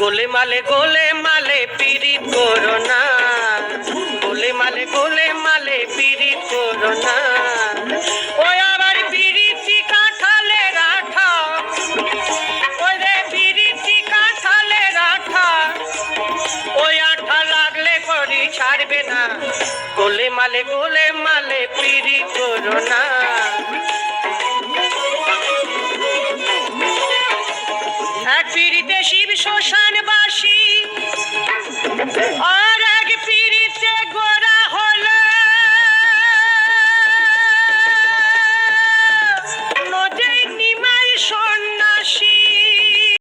গোলে মালে পীড়িত করো না, গোলে মালে পীড়িত করো না। ওই আবার পীড়িতি কাঁঠালে রাঠা, ওই রে পীড়িতি কাঁঠালে রাঠা, ওই আঠা লাগলে করি ছাড়বে না। গোলে মালে পীড়িত করো না। এক পীড়িতে শিব শ্মশানবাসী, আর